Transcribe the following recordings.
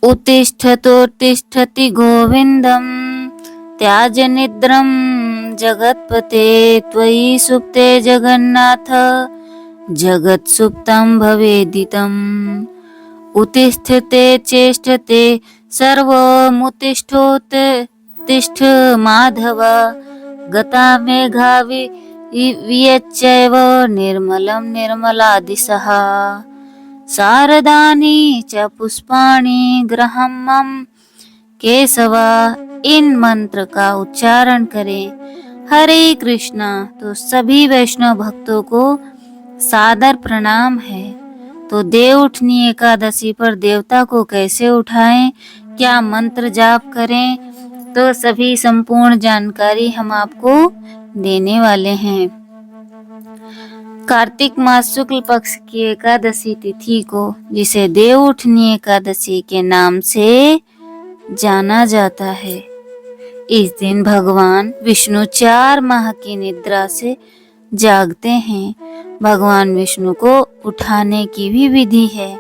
उत्तिष्ठतोत्तिष्ठति गोविन्दं त्याज निद्रं जगत्पते त्वयि सुप्ते जगन्नाथ जगत्सुप्तं भवेदिदम् उत्तिष्ठते चेष्टते सर्वमुत्तिष्ठोत्तिष्ठ माधव गता मेघा वियच्चैव निर्मलं निर्मला दिशः शारदानि च पुष्पाणि गृहं मम केशव। इन मंत्र का उच्चारण करें। हरे कृष्णा। तो सभी वैष्णव भक्तों को सादर प्रणाम है। तो देव उठनी एकादशी पर देवता को कैसे उठाएं, क्या मंत्र जाप करें, तो सभी संपूर्ण जानकारी हम आपको देने वाले हैं। कार्तिक मास शुक्ल पक्ष की एकादशी तिथि को, जिसे देव उठनी एकादशी के नाम से जाना जाता है, इस दिन भगवान विष्णु 4 माह की निद्रा से जागते हैं। भगवान विष्णु को उठाने की भी विधि है।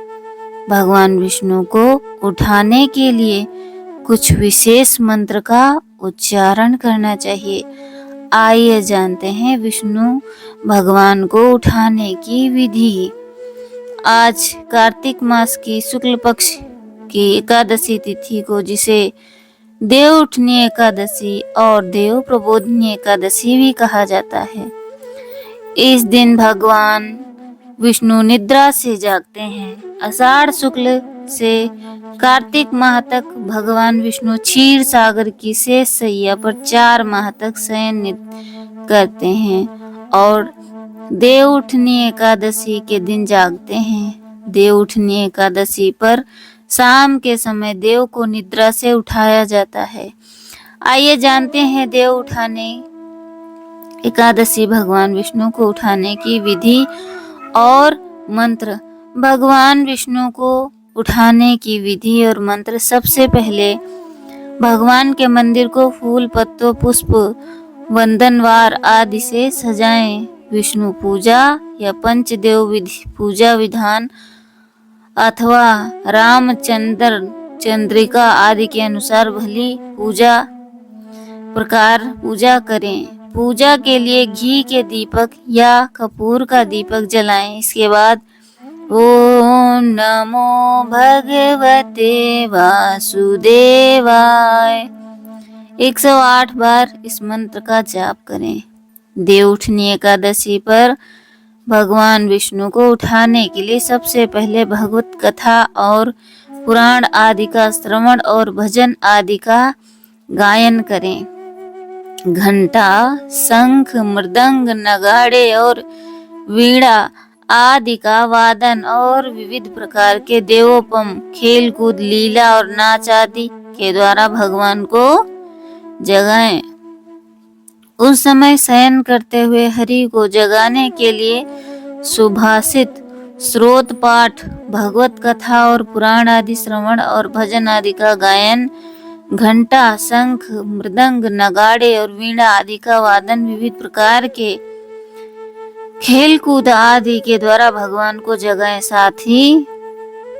भगवान विष्णु को उठाने के लिए कुछ विशेष मंत्र का उच्चारण करना चाहिए। आइए जानते हैं विष्णु भगवान को उठाने की विधि। आज कार्तिक मास की शुक्ल पक्ष की एकादशी तिथि को, जिसे देव उठनी एकादशी और देव प्रबोधनी एकादशी भी कहा जाता है, इस दिन भगवान विष्णु निद्रा से जागते हैं। आषाढ़ शुक्ल से कार्तिक माह तक भगवान विष्णु क्षीर सागर की शेष शैया पर 4 माह तक शयन करते हैं और देव उठनी एकादशी के दिन जागते हैं। देव उठनी एकादशी पर शाम के समय देव को निद्रा से उठाया जाता है। आइए जानते हैं देव उठाने एकादशी भगवान विष्णु को उठाने की विधि और मंत्र। भगवान विष्णु को उठाने की विधि और मंत्र। सबसे पहले भगवान के मंदिर को फूल पत्तों पुष्प वंदनवार आदि से सजाएं। विष्णु पूजा या पंचदेव विधि पूजा विधान अथवा रामचंद्र चंद्रिका आदि के अनुसार भली पूजा प्रकार पूजा करें। पूजा के लिए घी के दीपक या कपूर का दीपक जलाएं। इसके बाद ओम नमो भगवते वासुदेवाय 108 बार इस मंत्र का जाप करें। देव उठनी एकादशी पर भगवान विष्णु को उठाने के लिए सबसे पहले भगवत कथा और पुराण आदि का श्रवण और भजन आदि का गायन करें। घंटा, शंख, मृदंग, नगाड़े और वीणा आदि का वादन और विविध प्रकार के देवोपम, खेल कूद, लीला और नाच आदि के द्वारा भगवान को जगाएं। उस समय शयन करते हुए हरि को जगाने के लिए सुभाषित, स्रोत पाठ, भगवत कथा और पुराण आदि श्रवण और भजन आदि का गायन, घंटा, शंख, मृदंग, नगाड़े और वीणा आदि का वादन, विविध प्रकार के खेल कूद आदि के द्वारा भगवान को जगाएं। साथ ही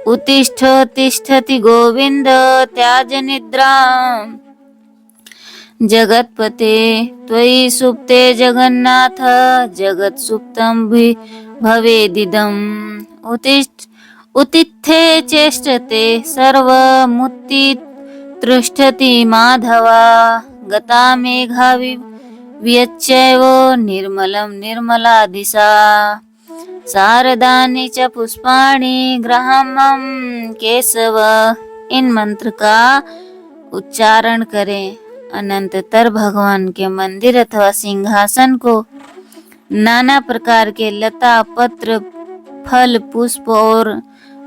उत्तिष्ठ तिष्ठति गोविंद त्याज निद्रा जगत्पते त्वयि सुप्ते जगन्नाथ जगत सुप्तं भवेदिदम् उत्तिष्ठे चेष्टते सर्वमुत्तिष्ठति माधव गता मेघा वियच्चैव निर्मलं निर्मला दिशा शारदानि च पुष्पाणि गृहं मम केशव। इन मंत्र का उच्चारण करें। अनंततर भगवान के मंदिर अथवा सिंहासन को नाना प्रकार के लता पत्र फल पुष्प और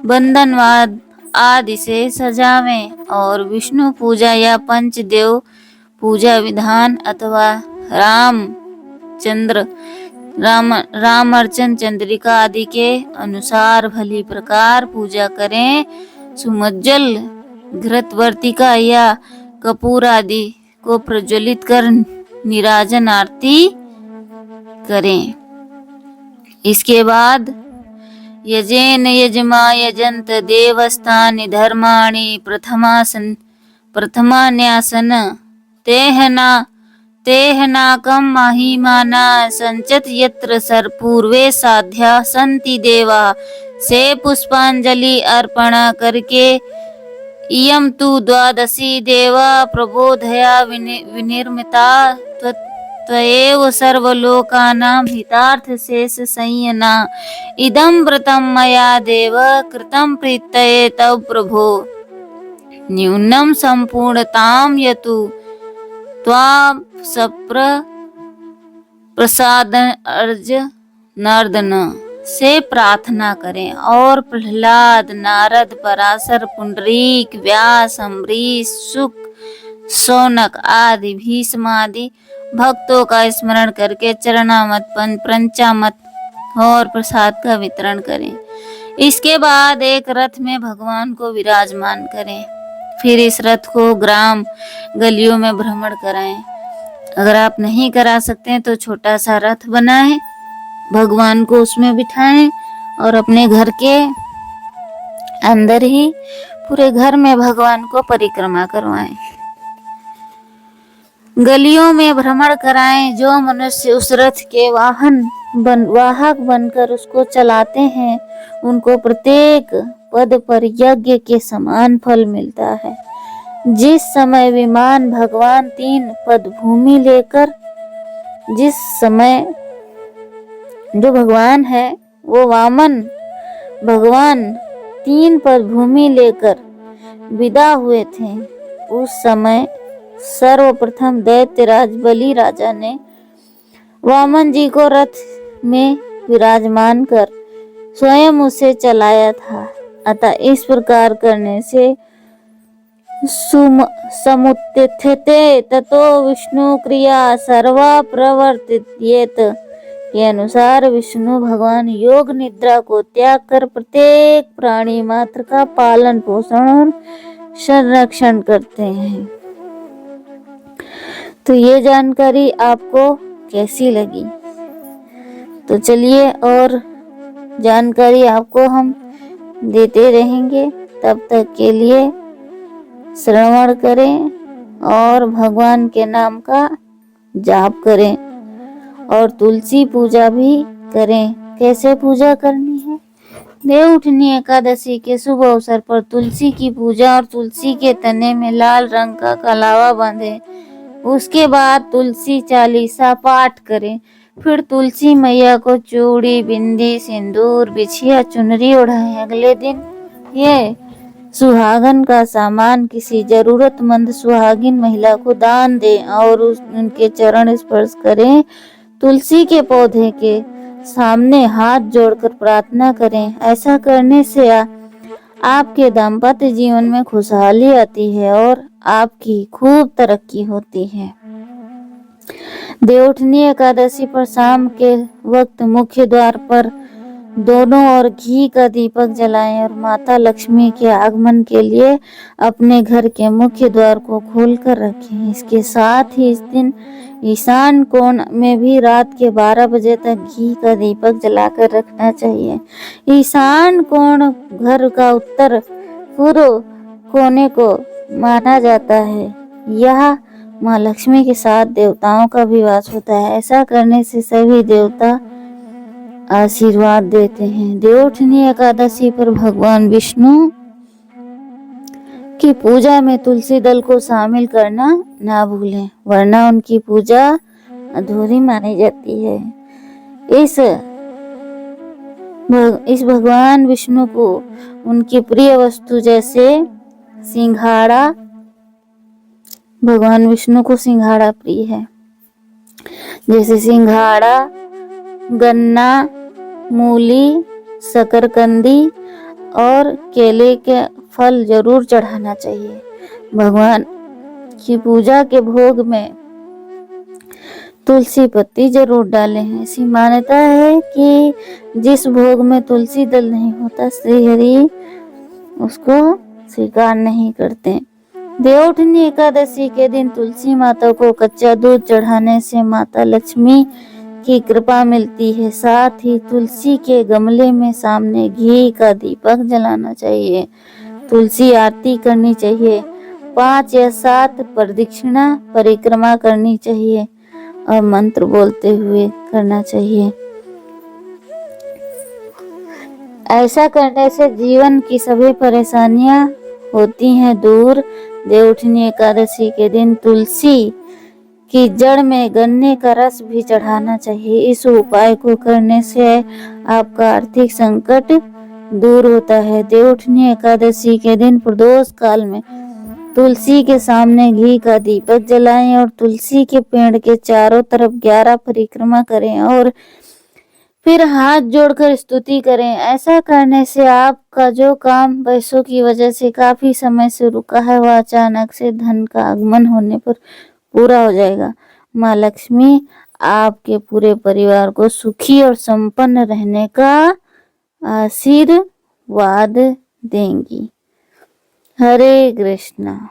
बंधनवाद आदि से सजावें और विष्णु पूजा या पंचदेव पूजा विधान अथवा रामर्चन चंद्रिका आदि के अनुसार भली प्रकार पूजा करें। सुमज्जल घृतवर्तिका या कपूर आदि को प्रज्वलित कर निराजन आरती करें। इसके बाद यजेन यजमा यजन्त देवस्थानि धर्माणि प्रथमान्यासन तेह नाकं महिमाना संचत यत्र सर पूर्वे साध्या संति देवा से पुष्पांजलि अर्पण करके इयं तु द्वादशी देवा प्रबोधया विनिर्मिता त्वएव सर्वलोकानां हितार्थ शेष संयना इदं व्रतं मया देव कृतं प्रीतये तव प्रभो न्यूनं संपूर्णतां यतु त्वां प्रसाद अर्ज नर्दन से प्रार्थना करें। और प्रहलाद, नारद, पराशर, पुंडरीक, व्यास, अम्बरीश, शुक, शौनक आदि भीष्म आदि भक्तों का स्मरण करके चरणामत, पंचामत और प्रसाद का वितरण करें। इसके बाद एक रथ में भगवान को विराजमान करें। फिर इस रथ को ग्राम गलियों में भ्रमण कराएं। अगर आप नहीं करा सकते हैं तो छोटा सा रथ बनाएं, भगवान को उसमें बिठाएं और अपने घर के अंदर ही पूरे घर में भगवान को परिक्रमा करवाएं। गलियों में भ्रमण कराएं। जो मनुष्य उस रथ के वाहक बनकर उसको चलाते हैं उनको प्रत्येक पद पर यज्ञ के समान फल मिलता है। जिस समय विमान भगवान 3 पद भूमि लेकर, जिस समय जो भगवान है वो वामन भगवान 3 पद भूमि लेकर विदा हुए थे, उस समय सर्वप्रथम दैत्यराज बलि राजा ने वामन जी को रथ में विराजमान कर स्वयं उसे चलाया था। अतः इस प्रकार करने से समुत्थिते ततो विष्णु क्रिया सर्वा प्रवर्तित्येत के अनुसार विष्णु भगवान योग निद्रा को त्याग कर प्रत्येक प्राणी मात्र का पालन पोषण और संरक्षण करते हैं। तो ये जानकारी आपको कैसी लगी? तो चलिए और जानकारी आपको हम देते रहेंगे। तब तक के लिए श्रवण करें और भगवान के नाम का जाप करें और तुलसी पूजा भी करें। कैसे पूजा करनी है? देवउठनी एकादशी के शुभ अवसर पर तुलसी की पूजा और तुलसी के तने में लाल रंग का कलावा बांधें। उसके बाद तुलसी चालीसा पाठ करें। फिर तुलसी मैया को चूड़ी, बिंदी, सिंदूर, बिछिया, चुनरी ओढ़ाएं। अगले दिन ये सुहागन का सामान किसी जरूरतमंद सुहागिन महिला को दान दें और उनके चरण स्पर्श करें। तुलसी के पौधे के सामने हाथ जोड़कर प्रार्थना करें। ऐसा करने से आपके दाम्पत्य जीवन में खुशहाली आती है और आपकी खूब तरक्की होती है। देवउठनी एकादशी पर शाम के वक्त मुख्य द्वार पर दोनों ओर घी का दीपक जलाएं और माता लक्ष्मी के आगमन के लिए अपने घर के मुख्य द्वार को खोलकर रखें। इसके साथ ही इस दिन ईशान कोण में भी रात के 12 बजे तक घी का दीपक जलाकर रखना चाहिए। ईशान कोण घर का उत्तर पूर्व कोने को माना जाता है। यह माँ लक्ष्मी के साथ देवताओं का भी वास होता है। ऐसा करने से सभी देवता आशीर्वाद देते हैं। देवउठनी एकादशी पर भगवान विष्णु की पूजा में तुलसी दल को शामिल करना ना भूलें, वरना उनकी पूजा अधूरी मानी जाती है। इस भगवान विष्णु को उनकी प्रिय वस्तु जैसे सिंघाड़ा, भगवान विष्णु को सिंघाड़ा प्रिय है, जैसे सिंघाड़ा, गन्ना, मूली, शकरकंदी और केले के फल जरूर चढ़ाना चाहिए। भगवान की पूजा के भोग में तुलसी पत्ती जरूर डालें। ऐसी मान्यता है कि जिस भोग में तुलसी दल नहीं होता श्री हरि उसको स्वीकार नहीं करते। देवउठनी एकादशी के दिन तुलसी माता को कच्चा दूध चढ़ाने से माता लक्ष्मी की कृपा मिलती है। साथ ही तुलसी के गमले में सामने घी का दीपक जलाना चाहिए। तुलसी आरती करनी चाहिए। 5 या 7 प्रदक्षिणा परिक्रमा करनी चाहिए और मंत्र बोलते हुए करना चाहिए। ऐसा करने से जीवन की सभी परेशानियां होती हैं दूर। देवउठनी एकादशी के दिन तुलसी की जड़ में गन्ने का रस भी चढ़ाना चाहिए। इस उपाय को करने से आपका आर्थिक संकट दूर होता है। देवउठनी एकादशी के दिन प्रदोष काल में तुलसी के सामने घी का दीपक जलाएं और तुलसी के पेड़ के चारों तरफ 11 परिक्रमा करें और फिर हाथ जोड़कर स्तुति करें। ऐसा करने से आपका जो काम पैसों की वजह से काफी समय से रुका है वह अचानक से धन का आगमन होने पर पूरा हो जाएगा। माँ लक्ष्मी आपके पूरे परिवार को सुखी और संपन्न रहने का आशीर्वाद देंगी। हरे कृष्णा।